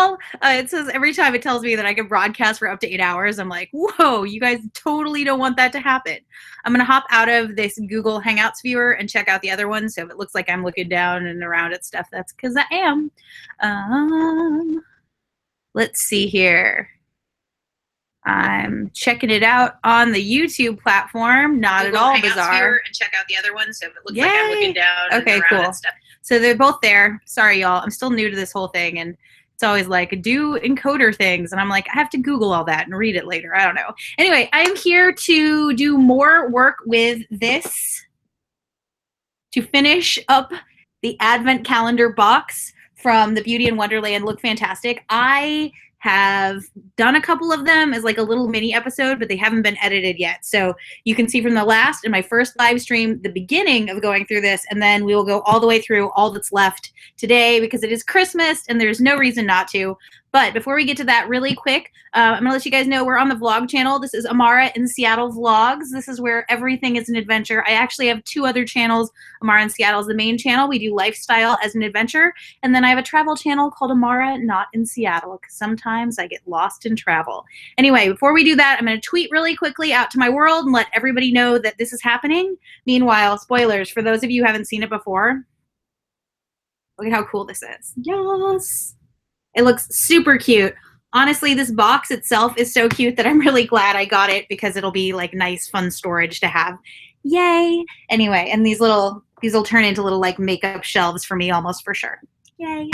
y'all. It says every time it tells me that I can broadcast for up to 8 hours, I'm like, whoa, you guys totally don't want that to happen. I'm going to hop out of this Google Hangouts viewer and check out the other one. So if it looks like I'm looking down and around at stuff, that's because I am. Let's see here. I'm checking it out on the YouTube platform. Not Google at all Hangouts bizarre. And check out the other one. So if it looks like I'm looking down. Okay, cool. So they're both there. Sorry, y'all. I'm still new to this whole thing, and it's always like do encoder things, and I'm like, I have to Google all that and read it later. I don't know. Anyway, I'm here to do more work with this to finish up the Advent calendar box from the Beauty in Wonderland Look Fantastic. I have done a couple of them as like a little mini episode, but they haven't been edited yet. So you can see from the last and my first live stream, the beginning of going through this, and then we will go all the way through all that's left today because it is Christmas and there's no reason not to. But before we get to that really quick, I'm going to let you guys know we're on the vlog channel. This is Amara in Seattle Vlogs. This is where everything is an adventure. I actually have two other channels. Amara in Seattle is the main channel. We do lifestyle as an adventure. And then I have a travel channel called Amara Not in Seattle because sometimes I get lost in travel. Anyway, before we do that, I'm going to tweet really quickly out to my world and let everybody know that this is happening. Meanwhile, spoilers, for those of you who haven't seen it before, look at how cool this is. Yes. It looks super cute. Honestly, this box itself is so cute that I'm really glad I got it because it'll be like nice, fun storage to have. Yay. Anyway, and these will turn into little like makeup shelves for me almost for sure. Yay.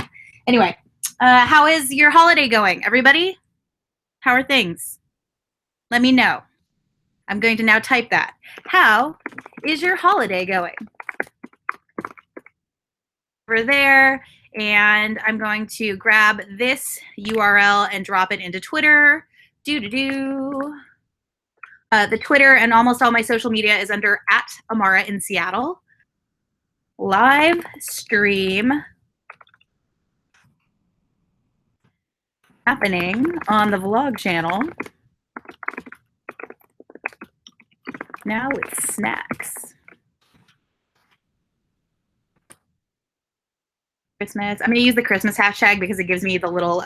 Anyway, how is your holiday going, everybody? How are things? Let me know. I'm going to now type that. How is your holiday going? Over there. And I'm going to grab this URL and drop it into Twitter. The Twitter and almost all my social media is under @Amara in Seattle. Live stream happening on the vlog channel. Now with snacks. Christmas. I'm going to use the Christmas hashtag because it gives me the little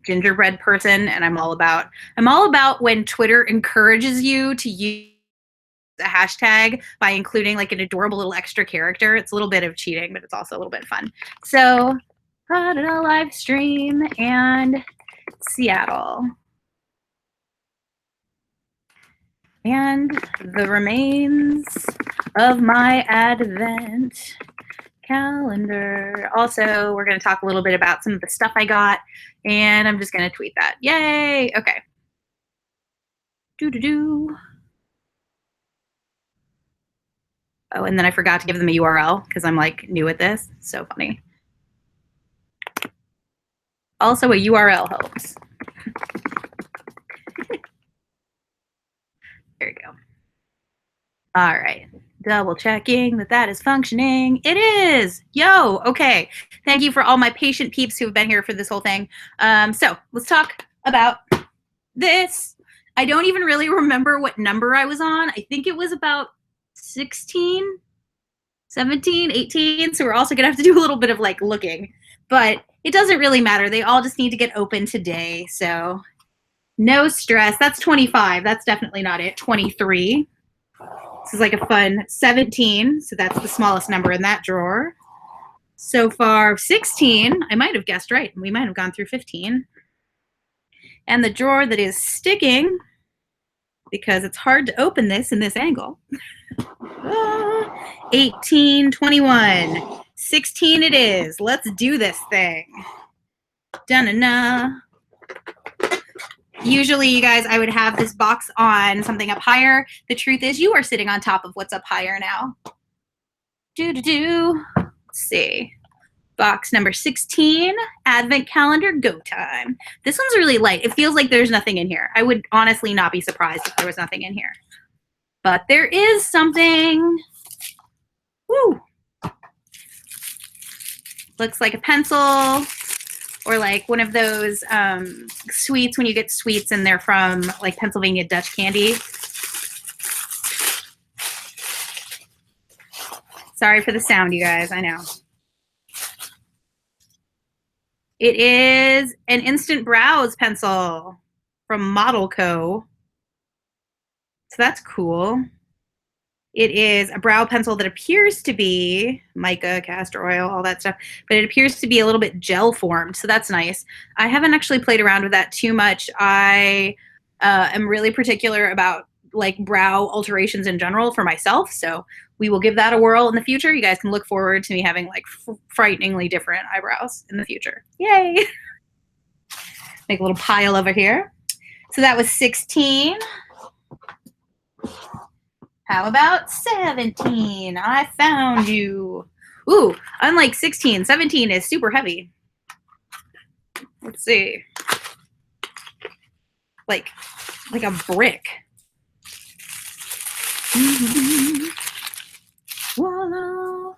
gingerbread person, and I'm all about when Twitter encourages you to use a hashtag by including like an adorable little extra character. It's a little bit of cheating, but it's also a little bit fun. So, got a live stream and Seattle. And the remains of my Advent calendar. Also, we're going to talk a little bit about some of the stuff I got, and I'm just going to tweet that. Yay! Okay. Oh, and then I forgot to give them a URL because I'm like new at this. So funny. Also, a URL helps. There you go. All right. Double checking that is functioning. It is. Yo, okay. Thank you for all my patient peeps who have been here for this whole thing. So let's talk about this. I don't even really remember what number I was on. I think it was about 16, 17, 18. So we're also going to have to do a little bit of like looking. But it doesn't really matter. They all just need to get open today. So no stress. That's 25. That's definitely not it. 23. This is like a fun 17, so that's the smallest number in that drawer. So far, 16, I might have guessed right. We might have gone through 15. And the drawer that is sticking, because it's hard to open this in this angle, 18, 21, 16 it is. Let's do this thing. Da-na-na. Usually, you guys, I would have this box on something up higher. The truth is you are sitting on top of what's up higher now. Let's see. Box number 16, Advent calendar, go time. This one's really light. It feels like there's nothing in here. I would honestly not be surprised if there was nothing in here. But there is something. Woo! Looks like a pencil. Or like one of those sweets when you get sweets and they're from like Pennsylvania Dutch candy. Sorry for the sound, you guys. I know. It is an Instant Brows pencil from Model Co. So that's cool. It is a brow pencil that appears to be mica, castor oil, all that stuff, but it appears to be a little bit gel formed. So that's nice. I haven't actually played around with that too much. I am really particular about like brow alterations in general for myself. So we will give that a whirl in the future. You guys can look forward to me having like frighteningly different eyebrows in the future. Yay! Make a little pile over here. So that was 16. How about 17? I found you. Ooh, unlike 16, 17 is super heavy. Let's see. Like a brick. Voila.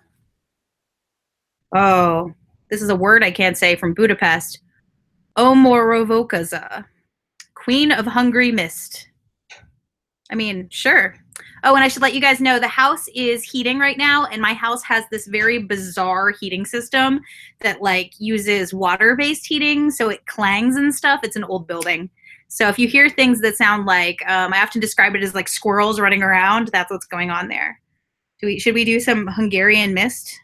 Oh, this is a word I can't say from Budapest. Omorovokaza, Queen of Hungry Mist. I mean, sure. Oh, and I should let you guys know the house is heating right now, and my house has this very bizarre heating system that like uses water-based heating, so it clangs and stuff. It's an old building. So if you hear things that sound like, I often describe it as like squirrels running around, that's what's going on there. Should we do some Hungarian mist?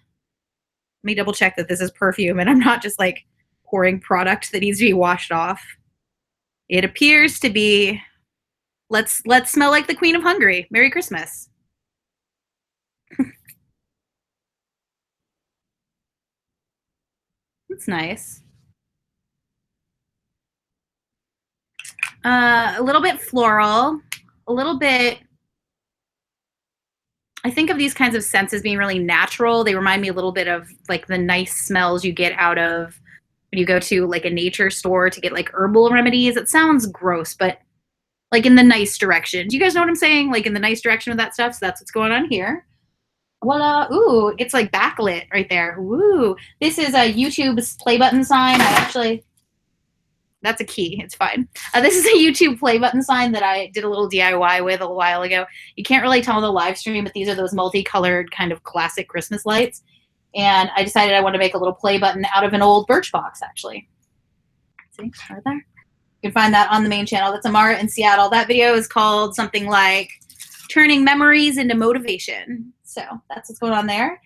Let me double check that this is perfume and I'm not just like pouring product that needs to be washed off. It appears to be, let's smell like the Queen of Hungary. Merry Christmas. That's nice. A little bit floral, a little bit, I think of these kinds of scents as being really natural. They remind me a little bit of like the nice smells you get out of when you go to like a nature store to get like herbal remedies. It sounds gross, but like in the nice direction. Do you guys know what I'm saying? Like in the nice direction of that stuff. So that's what's going on here. Voila. Ooh, it's like backlit right there. Ooh. This is a YouTube's play button sign. I actually, that's a key. It's fine. This is a YouTube play button sign that I did a little DIY with a while ago. You can't really tell in the live stream, but these are those multicolored kind of classic Christmas lights. And I decided I wanted to make a little play button out of an old birch box, actually. See, right there. You can find that on the main channel. That's Amara in Seattle. That video is called something like Turning Memories into Motivation. So that's what's going on there.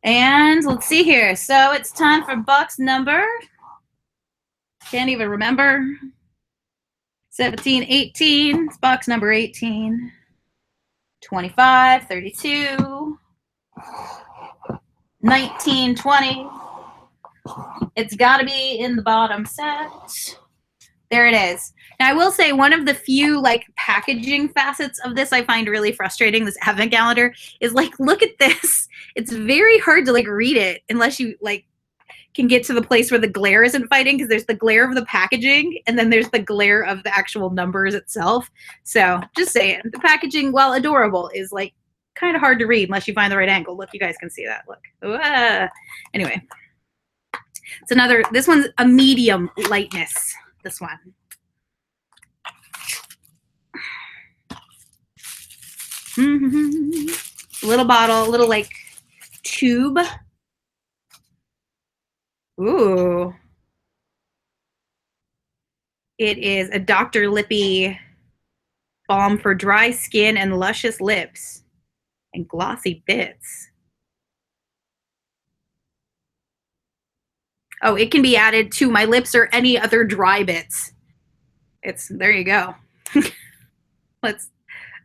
And let's see here. So it's time for box number, can't even remember, 17, 18. It's box number 18. 25, 32, 19, 20. It's got to be in the bottom set. There it is. Now, I will say one of the few like packaging facets of this I find really frustrating, this advent calendar, is like, look at this. It's very hard to like read it unless you like can get to the place where the glare isn't fighting, because there's the glare of the packaging and then there's the glare of the actual numbers itself. So just saying, the packaging, while adorable, is like kind of hard to read unless you find the right angle. Look, you guys can see that. Look. Anyway, it's another, this one's a medium lightness, this one. Little bottle, little like tube. Ooh. It is a Dr. Lippy balm for dry skin and luscious lips and glossy bits. Oh, it can be added to my lips or any other dry bits. It's, there you go. I'm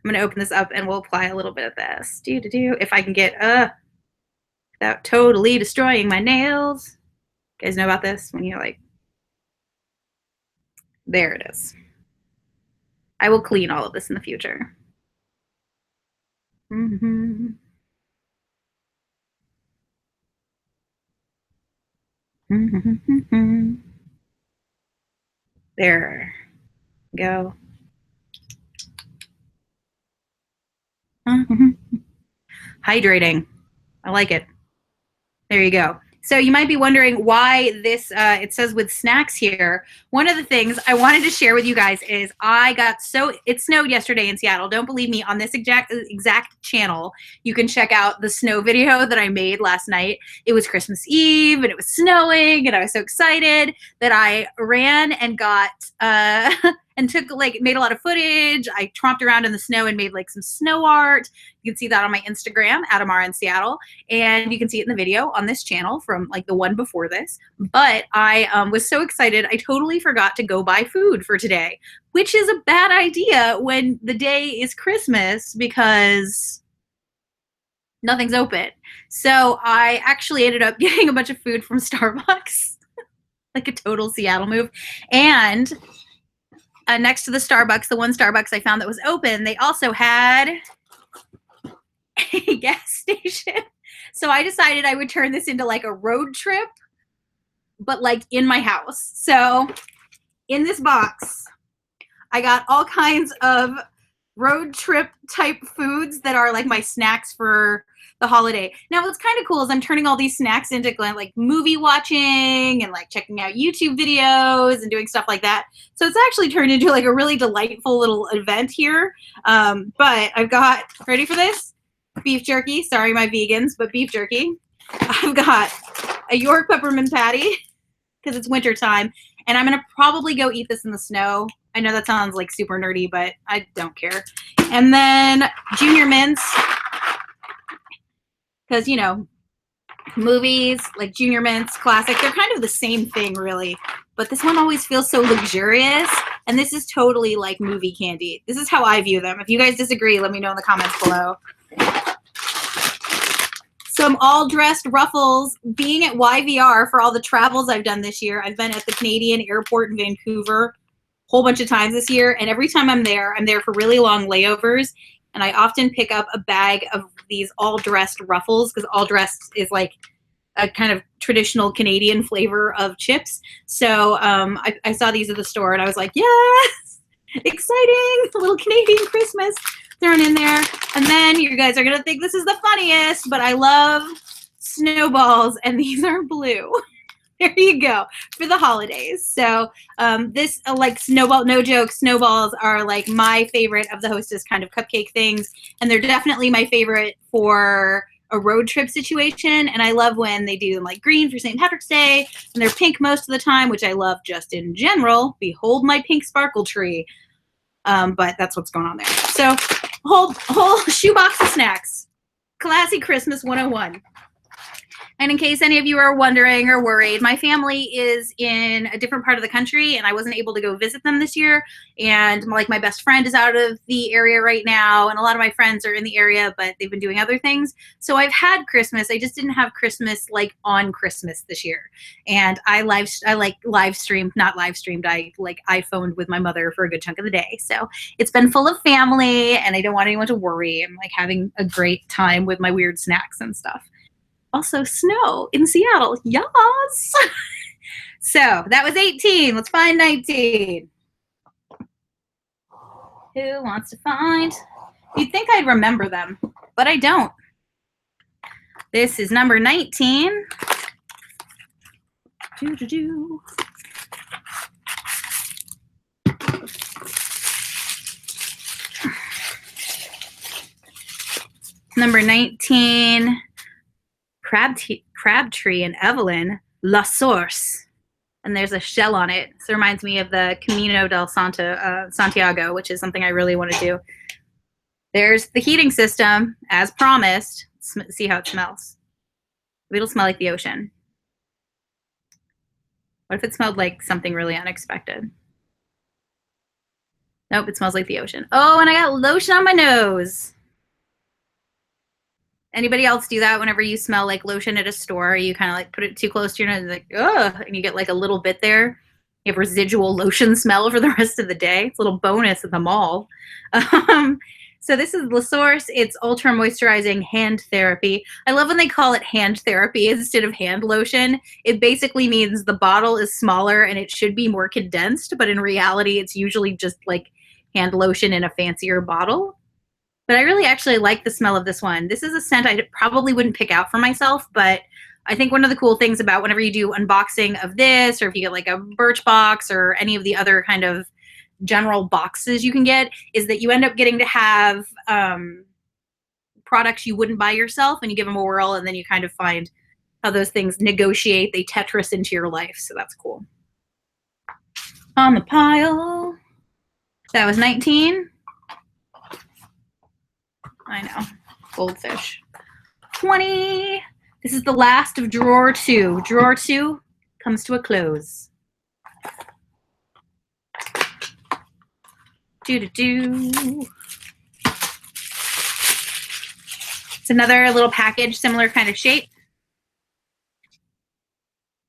going to open this up and we'll apply a little bit of this. If I can get, without totally destroying my nails. You guys know about this? When you're like, there it is. I will clean all of this in the future. There we go. Hydrating. I like it. There you go. So you might be wondering why this, it says with snacks here. One of the things I wanted to share with you guys is it snowed yesterday in Seattle. Don't believe me, on this exact channel, you can check out the snow video that I made last night. It was Christmas Eve and it was snowing and I was so excited that I ran and got, and made a lot of footage. I tromped around in the snow and made like some snow art. You can see that on my Instagram, Amara in Seattle. And you can see it in the video on this channel from like the one before this. But I was so excited, I totally forgot to go buy food for today, which is a bad idea when the day is Christmas because nothing's open. So I actually ended up getting a bunch of food from Starbucks, like a total Seattle move. And next to the Starbucks, the one Starbucks I found that was open, they also had a gas station. So I decided I would turn this into like a road trip, but like in my house. So in this box, I got all kinds of road trip type foods that are like my snacks for the holiday. Now what's kind of cool is I'm turning all these snacks into like movie watching and like checking out YouTube videos and doing stuff like that. So it's actually turned into like a really delightful little event here. But I've got, ready for this? Beef jerky. Sorry, my vegans, but beef jerky. I've got a York peppermint patty because it's winter time. And I'm going to probably go eat this in the snow. I know that sounds like super nerdy, but I don't care. And then Junior Mints. Because, you know, movies like Junior Mints, classic, they're kind of the same thing, really. But this one always feels so luxurious. And this is totally like movie candy. This is how I view them. If you guys disagree, let me know in the comments below. Some all-dressed Ruffles. Being at YVR for all the travels I've done this year, I've been at the Canadian airport in Vancouver a whole bunch of times this year. And every time I'm there for really long layovers. And I often pick up a bag of these all-dressed Ruffles because all-dressed is like a kind of traditional Canadian flavor of chips. So I saw these at the store and I was like, yes, exciting, a little Canadian Christmas thrown in there. And then you guys are going to think this is the funniest, but I love snowballs and these are blue. There you go, for the holidays. So this, like snowball, no joke, snowballs are like my favorite of the Hostess kind of cupcake things. And they're definitely my favorite for a road trip situation. And I love when they do them like green for St. Patrick's Day. And they're pink most of the time, which I love just in general. Behold my pink sparkle tree. But that's what's going on there. So whole shoebox of snacks. Classy Christmas 101. And in case any of you are wondering or worried, my family is in a different part of the country and I wasn't able to go visit them this year. And like my best friend is out of the area right now. And a lot of my friends are in the area, but they've been doing other things. So I've had Christmas. I just didn't have Christmas like on Christmas this year. And I iPhoned with my mother for a good chunk of the day. So it's been full of family and I don't want anyone to worry. I'm like having a great time with my weird snacks and stuff. Also snow in Seattle. Yes. So that was 18. Let's find 19. Who wants to find? You'd think I'd remember them, but I don't. This is number 19. Number 19. Crabtree and Evelyn, La Source. And there's a shell on it. So it reminds me of the Camino del Santiago, which is something I really want to do. There's the heating system, as promised. See how it smells. It'll smell like the ocean. What if it smelled like something really unexpected? Nope, it smells like the ocean. Oh, and I got lotion on my nose. Anybody else do that whenever you smell like lotion at a store? You kind of like put it too close to your nose, like, ugh, and you get like a little bit there. You have residual lotion smell for the rest of the day. It's a little bonus at the mall. So this is La Source. It's ultra moisturizing hand therapy. I love when they call it hand therapy instead of hand lotion. It basically means the bottle is smaller and it should be more condensed, but in reality, it's usually just like hand lotion in a fancier bottle. But I really actually like the smell of this one. This is a scent I probably wouldn't pick out for myself, but I think one of the cool things about whenever you do unboxing of this, or if you get like a Birchbox or any of the other kind of general boxes you can get, is that you end up getting to have products you wouldn't buy yourself, and you give them a whirl, and then you kind of find how those things negotiate. They Tetris into your life, so that's cool. On the pile. That was 19. I know. Goldfish. 20. This is the last of drawer 2. Drawer 2 comes to a close. Do-do-do. It's another little package, similar kind of shape.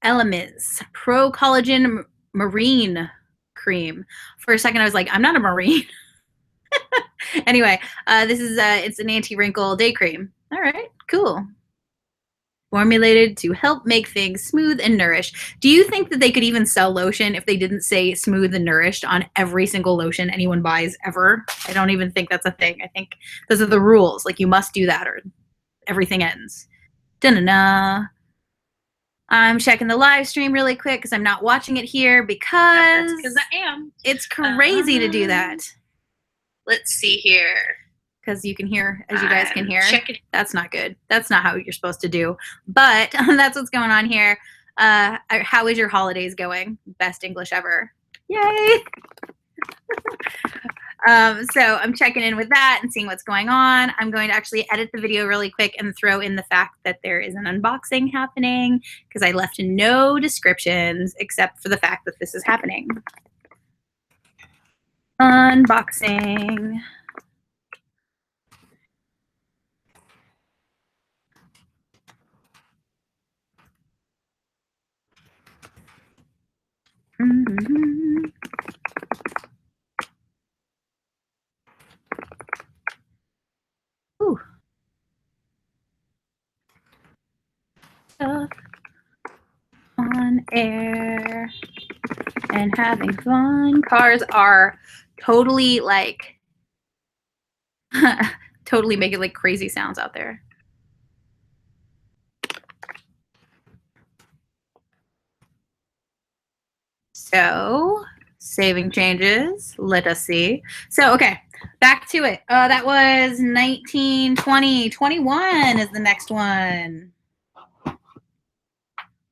Elemiz Pro Collagen Marine Cream. For a second, I was like, I'm not a Marine. Anyway, this is it's an anti-wrinkle day cream. All right, cool. Formulated to help make things smooth and nourished. Do you think that they could even sell lotion if they didn't say smooth and nourished on every single lotion anyone buys ever? I don't even think that's a thing. I think those are the rules. Like, you must do that or everything ends. Da-na-na. I'm checking the live stream really quick because I'm not watching it here because I am. It's crazy to do that. Let's see here. Because you can hear, as you guys can hear. That's not good. That's not how you're supposed to do. But that's what's going on here. How is your holidays going? Best English ever. Yay! So I'm checking in with that and seeing what's going on. I'm going to actually edit the video really quick and throw in the fact that there is an unboxing happening because I left no descriptions except for the fact that this is happening. Unboxing. Mm-hmm. Ooh. Stuff on air and having fun. Cars are totally like totally making like crazy sounds out there. So, saving changes. Let us see. So, okay, back to it. That was 19, 20, 21 is the next one.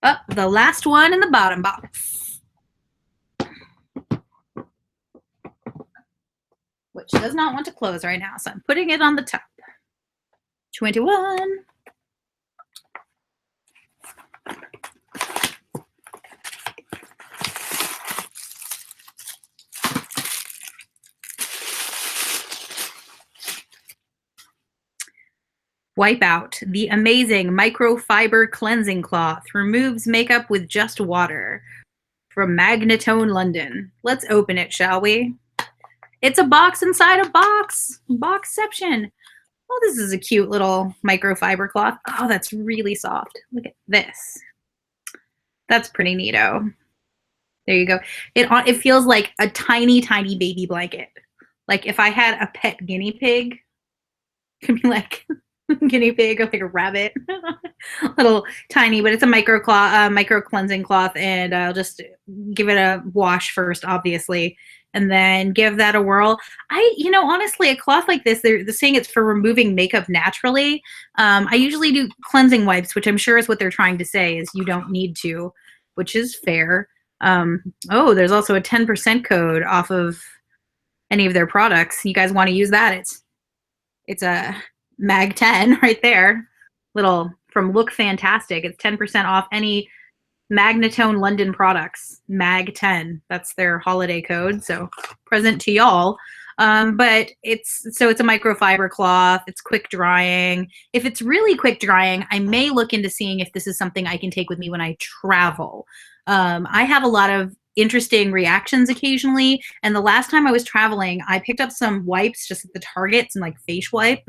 Oh, the last one in the bottom box. Which does not want to close right now, so I'm putting it on the top. 21. Wipe Out, the amazing microfiber cleansing cloth, removes makeup with just water. From Magnetone, London. Let's open it, shall we? It's a box inside a box. Boxception. Oh, this is a cute little microfiber cloth. Oh, that's really soft. Look at this. That's pretty neato. There you go. It feels like a tiny, tiny baby blanket. Like if I had a pet guinea pig, it could be like guinea pig or like a rabbit. Little tiny, but it's a micro cleansing cloth, and I'll just give it a wash first, obviously, and then give that a whirl. Honestly, a cloth like this, they're saying it's for removing makeup naturally. I usually do cleansing wipes, which I'm sure is what they're trying to say is you don't need to, which is fair. Oh, there's also a 10% code off of any of their products. You guys want to use that? It's a Mag 10 right there. Little from Look Fantastic. It's 10% off any Magnetone London products. Mag 10. That's their holiday code. So present to y'all. But it's a microfiber cloth. It's quick drying. If it's really quick drying, I may look into seeing if this is something I can take with me when I travel. I have a lot of interesting reactions occasionally, and the last time I was traveling, I picked up some wipes just at the Targets and like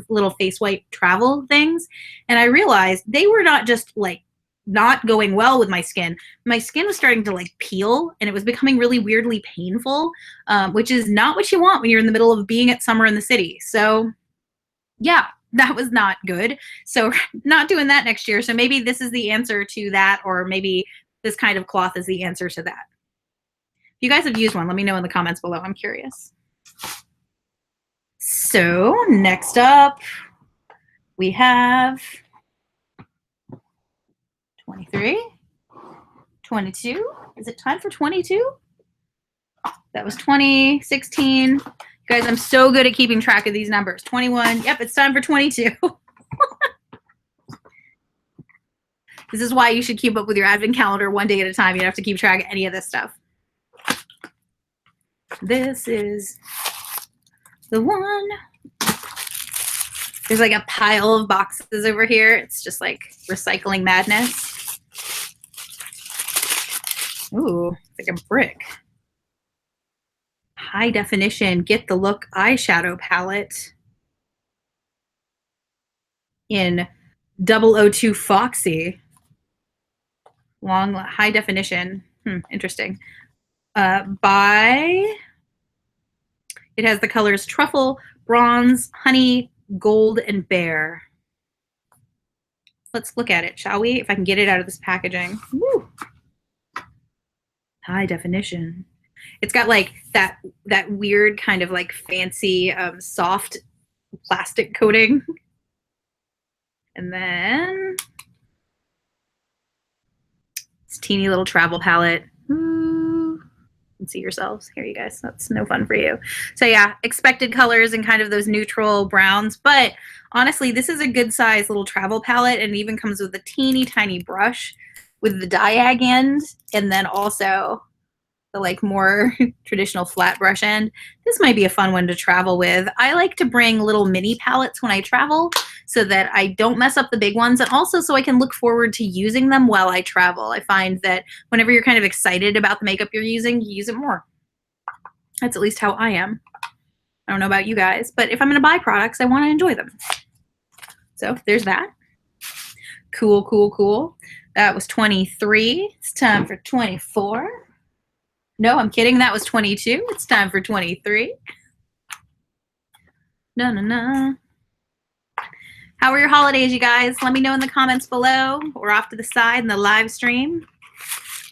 little face wipe travel things, and I realized they were not just like not going well with my skin. My skin was starting to like peel, and it was becoming really weirdly painful, which is not what you want when you're in the middle of being at summer in the city. So yeah, that was not good. So not doing that next year. So maybe this is the answer to that, or maybe this kind of cloth is the answer to that. If you guys have used one, let me know in the comments below. I'm curious. So next up, we have 23, 22. Is it time for 22? That was 2016. Guys, I'm so good at keeping track of these numbers. 21. Yep, it's time for 22. This is why you should keep up with your advent calendar one day at a time. You don't have to keep track of any of this stuff. This is the one. There's like a pile of boxes over here. It's just like recycling madness. Ooh, it's like a brick. High definition Get the Look eyeshadow palette in 002 Foxy. Long, high definition. Interesting. It has the colors truffle, bronze, honey, gold, and bear. Let's look at it, shall we? If I can get it out of this packaging. Woo. High definition. It's got like that weird kind of like fancy soft plastic coating. And then this teeny little travel palette. You can see yourselves. Here, you guys. That's no fun for you. So yeah, expected colors and kind of those neutral browns. But honestly, this is a good size little travel palette, and it even comes with a teeny tiny brush with the diag end, and then also the like more traditional flat brush end. This might be a fun one to travel with. I like to bring little mini palettes when I travel so that I don't mess up the big ones, and also so I can look forward to using them while I travel. I find that whenever you're kind of excited about the makeup you're using, you use it more. That's at least how I am. I don't know about you guys, but if I'm going to buy products, I want to enjoy them. So there's that. Cool, cool, cool. That was 23. It's time for 24. No, I'm kidding. That was 22. It's time for 23. No. How were your holidays, you guys? Let me know in the comments below or off to the side in the live stream.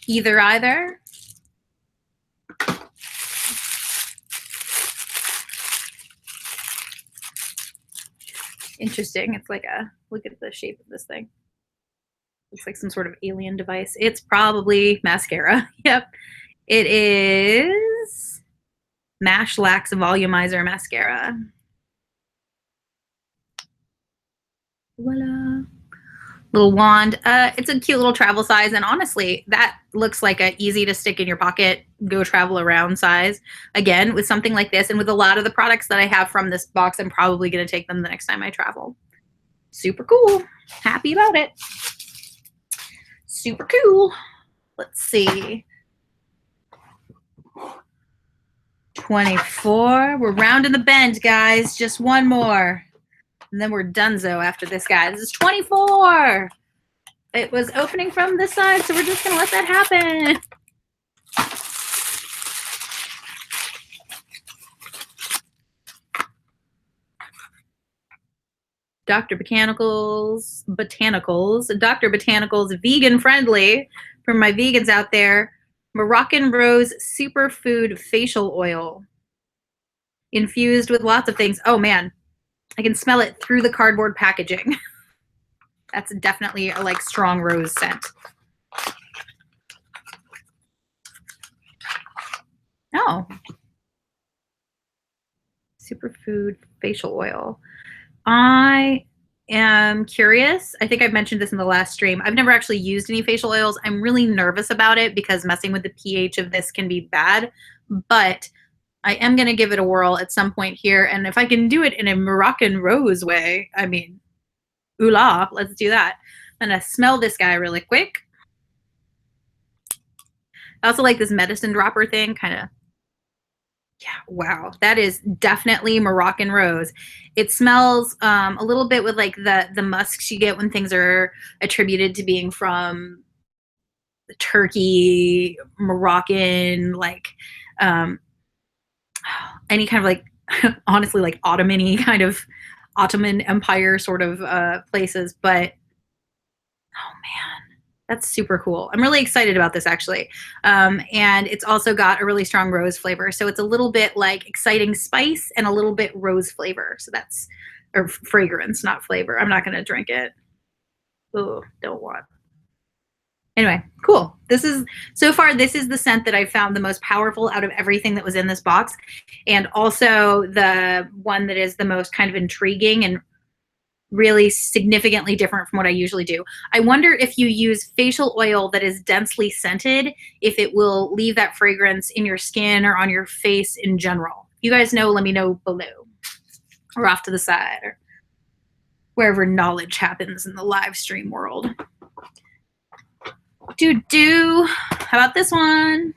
Either. Interesting. It's like look at the shape of this thing. Looks like some sort of alien device. It's probably mascara. Yep. It is Mash Lax Volumizer Mascara. Voila. Little wand. It's a cute little travel size, and honestly, that looks like a easy to stick in your pocket, go travel around size. Again, with something like this, and with a lot of the products that I have from this box, I'm probably going to take them the next time I travel. Super cool. Happy about it. Super cool. Let's see. 24. We're rounding the bend, guys. Just one more. And then we're donezo after this guy. This is 24. It was opening from this side, so we're just going to let that happen. Dr. Botanicals, Dr. Botanicals Vegan Friendly, for my vegans out there, Moroccan Rose Superfood Facial Oil. Infused with lots of things. Oh man, I can smell it through the cardboard packaging. That's definitely a like strong rose scent. Oh. Superfood Facial Oil. I am curious. I think I've mentioned this in the last stream. I've never actually used any facial oils. I'm really nervous about it because messing with the pH of this can be bad, but I am going to give it a whirl at some point here. And if I can do it in a Moroccan rose way, I mean, ooh la, let's do that. I'm going to smell this guy really quick. I also like this medicine dropper thing, kind of. Yeah, wow, that is definitely Moroccan rose. It smells a little bit with like the musks you get when things are attributed to being from Turkey, Moroccan, like any kind of like honestly like Ottoman-y kind of Ottoman Empire sort of places. But oh man, that's super cool. I'm really excited about this actually. And it's also got a really strong rose flavor. So it's a little bit like exciting spice and a little bit rose flavor. So that's, or fragrance, not flavor. I'm not going to drink it. Oh, don't want. Anyway, cool. This is, so far, this is the scent that I found the most powerful out of everything that was in this box. And also the one that is the most kind of intriguing and really significantly different from what I usually do. I wonder if you use facial oil that is densely scented, if it will leave that fragrance in your skin or on your face in general. If you guys know, let me know below or off to the side or wherever knowledge happens in the live stream world. How about this one?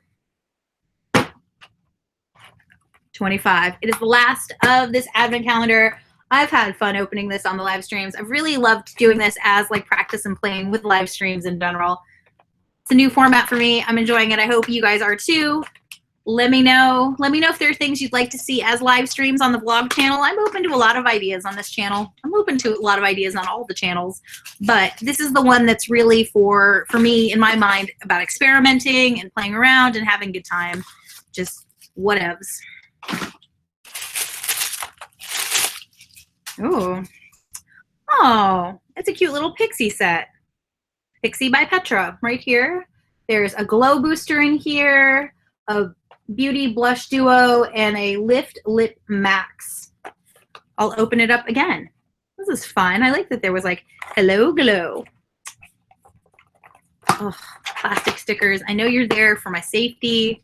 25. It is the last of this advent calendar. I've had fun opening this on the live streams. I've really loved doing this as like practice and playing with live streams in general. It's a new format for me. I'm enjoying it. I hope you guys are too. Let me know. Let me know if there are things you'd like to see as live streams on the vlog channel. I'm open to a lot of ideas on this channel. I'm open to a lot of ideas on all the channels, but this is the one that's really for me, in my mind, about experimenting and playing around and having a good time. Just whatevs. Oh, it's a cute little Pixie set. Pixie by Petra right here. There's a glow booster in here, a beauty blush duo, and a lift lip max. I'll open it up again. This is fun. I like that there was like hello glow. Oh, plastic stickers. I know you're there for my safety.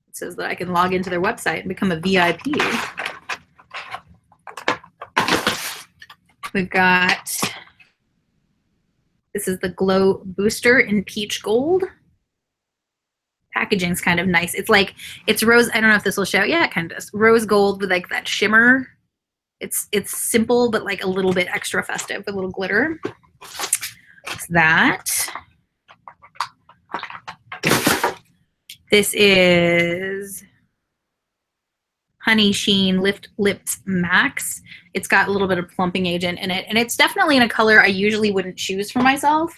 It says that I can log into their website and become a VIP. We've got, this is the glow booster in peach gold. Packaging's kind of nice. It's like, it's rose, I don't know if this will show. Yeah, it kind of does. Rose gold with like that shimmer. It's simple, but like a little bit extra festive, a little glitter. It's that. This is Honey Sheen Lift Lips Max. It's got a little bit of plumping agent in it, and it's definitely in a color I usually wouldn't choose for myself.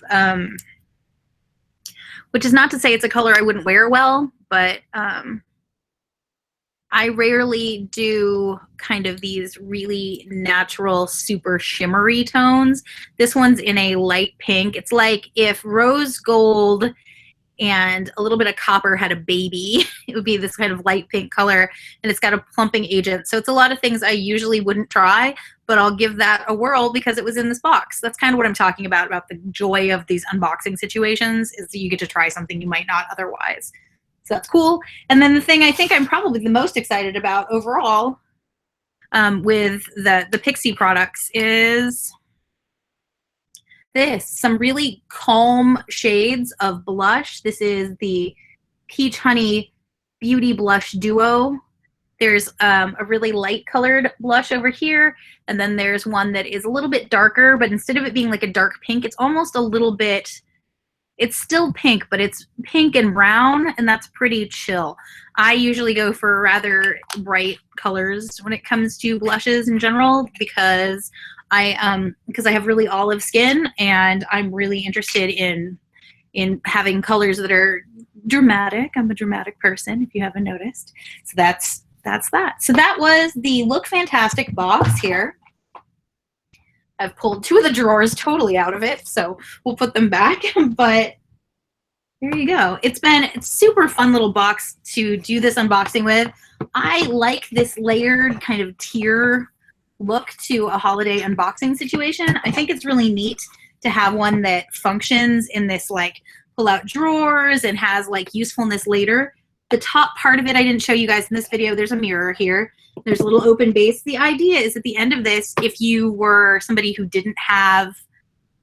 Which is not to say it's a color I wouldn't wear well, but I rarely do kind of these really natural, super shimmery tones. This one's in a light pink. It's like if rose gold and a little bit of copper had a baby, it would be this kind of light pink color, and it's got a plumping agent. So it's a lot of things I usually wouldn't try, but I'll give that a whirl because it was in this box. That's kind of what I'm talking about the joy of these unboxing situations, is that you get to try something you might not otherwise. So that's cool. And then the thing I think I'm probably the most excited about overall with the Pixie products is this, some really calm shades of blush. This is the Peach Honey Beauty Blush Duo. There's a really light colored blush over here, and then there's one that is a little bit darker, but instead of it being like a dark pink, it's almost a little bit, it's still pink, but it's pink and brown, and that's pretty chill. I usually go for rather bright colors when it comes to blushes in general because I have really olive skin, and I'm really interested in having colors that are dramatic. I'm a dramatic person, if you haven't noticed. So that's that. So that was the Look Fantastic box here. I've pulled two of the drawers totally out of it, so we'll put them back. But there you go. It's a super fun little box to do this unboxing with. I like this layered kind of tier look to a holiday unboxing situation. I think it's really neat to have one that functions in this like pull out drawers and has like usefulness later. The top part of it I didn't show you guys in this video. There's a mirror here. There's a little open base. The idea is at the end of this, if you were somebody who didn't have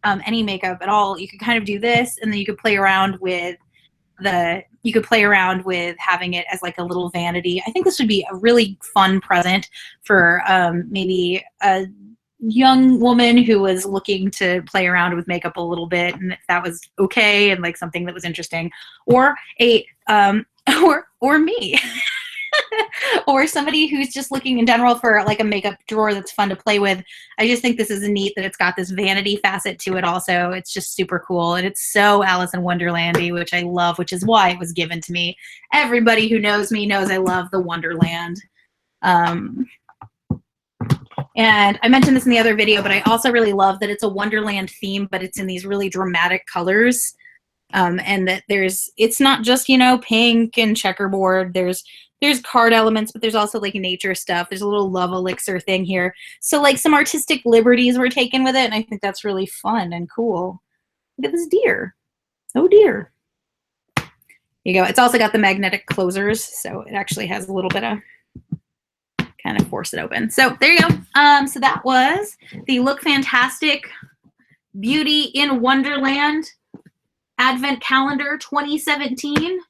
any makeup at all, you could kind of do this, and then you could play around with having it as like a little vanity. I think this would be a really fun present for maybe a young woman who was looking to play around with makeup a little bit, and if that was okay and like something that was interesting, or a or me. or somebody who's just looking in general for like a makeup drawer that's fun to play with. I just think this is neat that it's got this vanity facet to it also. It's just super cool. And it's so Alice in Wonderlandy, which I love, which is why it was given to me. Everybody who knows me knows I love the Wonderland. And I mentioned this in the other video, but I also really love that it's a Wonderland theme, but it's in these really dramatic colors. And that it's not just, you know, pink and checkerboard. There's card elements, but there's also like nature stuff. There's a little love elixir thing here. So like some artistic liberties were taken with it. And I think that's really fun and cool. Look at this deer. Oh dear. Here you go. It's also got the magnetic closers. So it actually has a little bit of kind of force it open. So there you go. So that was the Look Fantastic Beauty in Wonderland Advent Calendar 2017.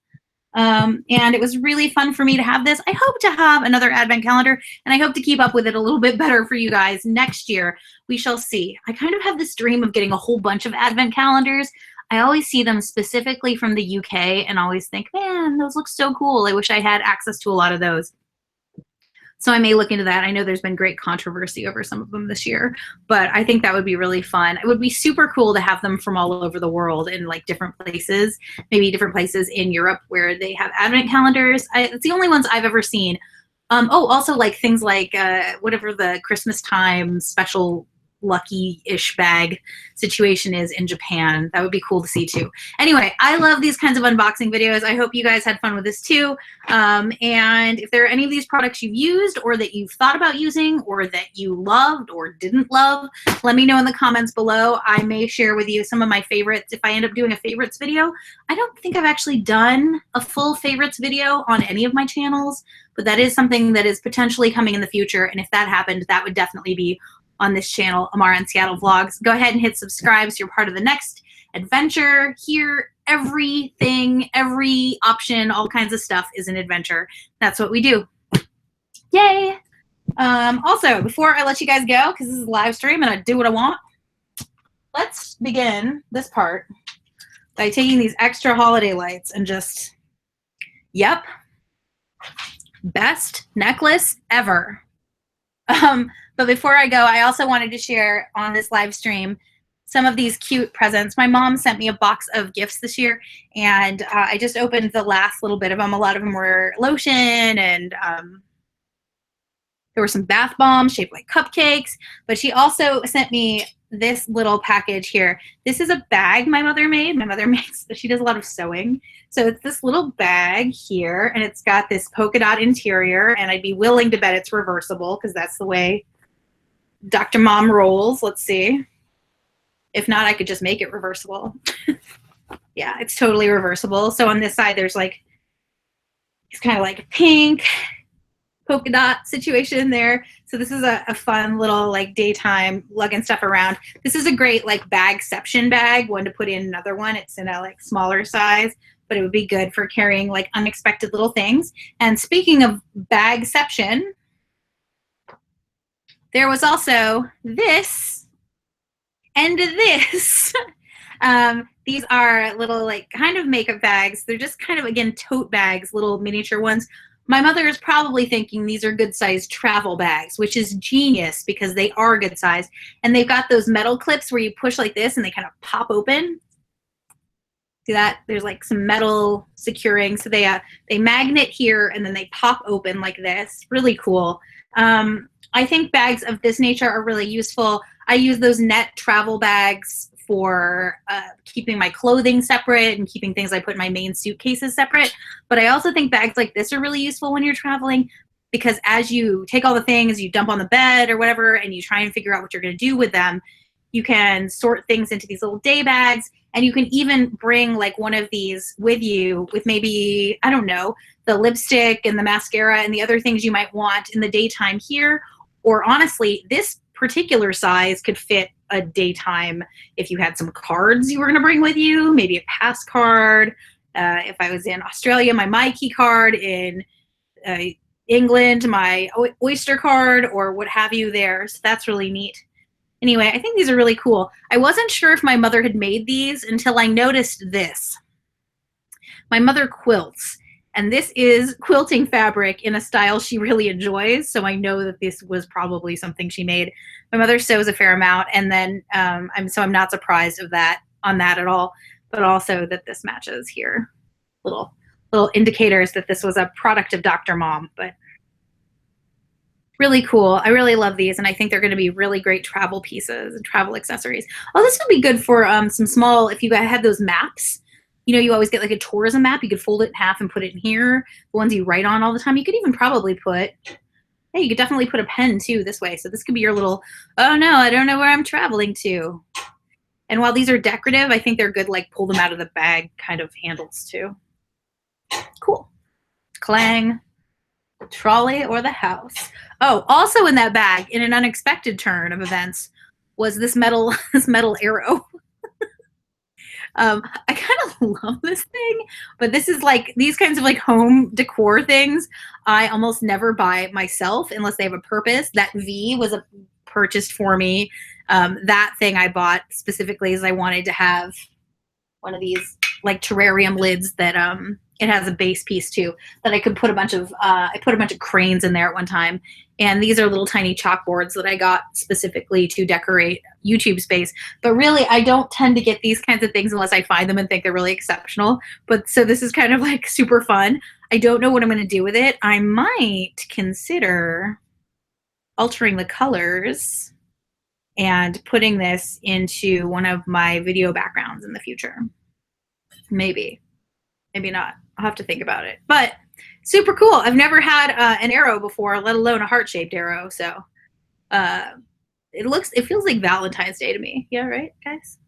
And it was really fun for me to have this. I hope to have another Advent Calendar, and I hope to keep up with it a little bit better for you guys next year. We shall see. I kind of have this dream of getting a whole bunch of Advent Calendars. I always see them specifically from the UK and always think, man, those look so cool. I wish I had access to a lot of those. So I may look into that. I know there's been great controversy over some of them this year, but I think that would be really fun. It would be super cool to have them from all over the world in like different places, maybe different places in Europe where they have Advent calendars. It's the only ones I've ever seen. Also like things like whatever the Christmas time special lucky-ish bag situation is in Japan. That would be cool to see too. Anyway, I love these kinds of unboxing videos. I hope you guys had fun with this too. And if there are any of these products you've used or that you've thought about using or that you loved or didn't love, let me know in the comments below. I may share with you some of my favorites if I end up doing a favorites video. I don't think I've actually done a full favorites video on any of my channels, but that is something that is potentially coming in the future. And if that happened, that would definitely be on this channel, Amara in Seattle Vlogs. Go ahead and hit subscribe so you're part of the next adventure. Here, everything, every option, all kinds of stuff is an adventure. That's what we do. Yay! Also, before I let you guys go, because this is a live stream and I do what I want, let's begin this part by taking these extra holiday lights and just, yep, best necklace ever. But before I go, I also wanted to share on this live stream some of these cute presents. My mom sent me a box of gifts this year, and I just opened the last little bit of them. A lot of them were lotion, and there were some bath bombs shaped like cupcakes. But she also sent me this little package here. This is a bag my mother made. My mother she does a lot of sewing. So it's this little bag here, and it's got this polka dot interior, and I'd be willing to bet it's reversible because that's the way Dr. Mom rolls. Let's see. If not, I could just make it reversible. Yeah, it's totally reversible. So on this side, there's like, it's kind of like a pink polka dot situation there. So this is a fun little like daytime lugging stuff around. This is a great like bagception bag, one to put in another one. It's in a like smaller size, but it would be good for carrying like unexpected little things. And speaking of bagception, there was also this and this. These are little like kind of makeup bags. They're just kind of, again, tote bags, little miniature ones. My mother is probably thinking these are good sized travel bags, which is genius because they are good size. And they've got those metal clips where you push like this and they kind of pop open. See that? There's like some metal securing. So they magnet here and then they pop open like this. Really cool. I think bags of this nature are really useful. I use those net travel bags for keeping my clothing separate and keeping things I put in my main suitcases separate. But I also think bags like this are really useful when you're traveling because as you take all the things, you dump on the bed or whatever, and you try and figure out what you're going to do with them, you can sort things into these little day bags, and you can even bring like one of these with you with maybe, I don't know, the lipstick and the mascara and the other things you might want in the daytime here. Or honestly, this particular size could fit a daytime if you had some cards you were going to bring with you, maybe a pass card. If I was in Australia, my MyKey card, in England, my Oyster card, or what have you there. So that's really neat. Anyway, I think these are really cool. I wasn't sure if my mother had made these until I noticed this. My mother quilts, And this is quilting fabric in a style she really enjoys. So I know that this was probably something she made. My mother sews a fair amount, and then I'm not surprised of that on that at all. But also that this matches here. Little indicators that this was a product of Dr. Mom. But really cool. I really love these, and I think they're going to be really great travel pieces and travel accessories. Oh, this would be good for some small, if you had those maps. You know, you always get like a tourism map. You could fold it in half and put it in here. The ones you write on all the time. You could even probably put, hey, you could definitely put a pen too this way. So this could be your little, oh no, I don't know where I'm traveling to. And while these are decorative, I think they're good, like pull them out of the bag kind of handles too. Cool. Clang. The trolley or the house. Oh, also in that bag, in an unexpected turn of events, was this metal arrow. I kind of love this thing, but this is like these kinds of like home decor things I almost never buy myself unless they have a purpose. That V was purchased for me. That thing I bought specifically is I wanted to have one of these like terrarium lids that it has a base piece too that I could put a bunch of I put a bunch of cranes in there at one time. And these are little tiny chalkboards that I got specifically to decorate YouTube space. But really, I don't tend to get these kinds of things unless I find them and think they're really exceptional. But so this is kind of like super fun. I don't know what I'm going to do with it. I might consider altering the colors and putting this into one of my video backgrounds in the future. Maybe not. I'll have to think about it. But super cool. I've never had an arrow before, let alone a heart-shaped arrow. So it feels like Valentine's Day to me. Yeah, right, guys?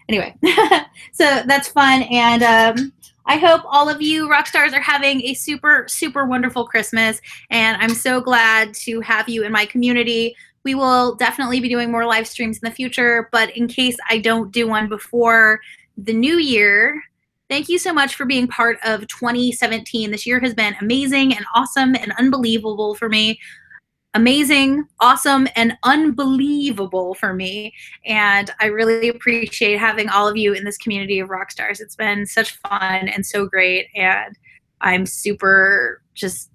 Anyway, so that's fun. And I hope all of you rock stars are having a super, super wonderful Christmas. And I'm so glad to have you in my community. We will definitely be doing more live streams in the future. But in case I don't do one before the new year, thank you so much for being part of 2017. This year has been amazing and awesome and unbelievable for me. Amazing, awesome, and unbelievable for me. And I really appreciate having all of you in this community of rock stars. It's been such fun and so great. And I'm super just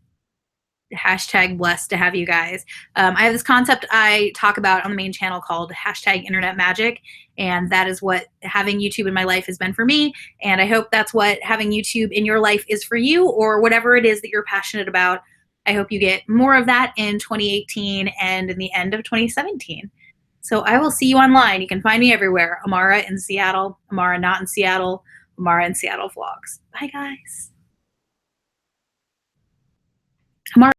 hashtag blessed to have you guys. I have this concept I talk about on the main channel called hashtag internet magic. And that is what having YouTube in my life has been for me. And I hope that's what having YouTube in your life is for you, or whatever it is that you're passionate about. I hope you get more of that in 2018 and in the end of 2017. So I will see you online. You can find me everywhere. Amara in Seattle, Amara not in Seattle, Amara in Seattle vlogs. Bye, guys.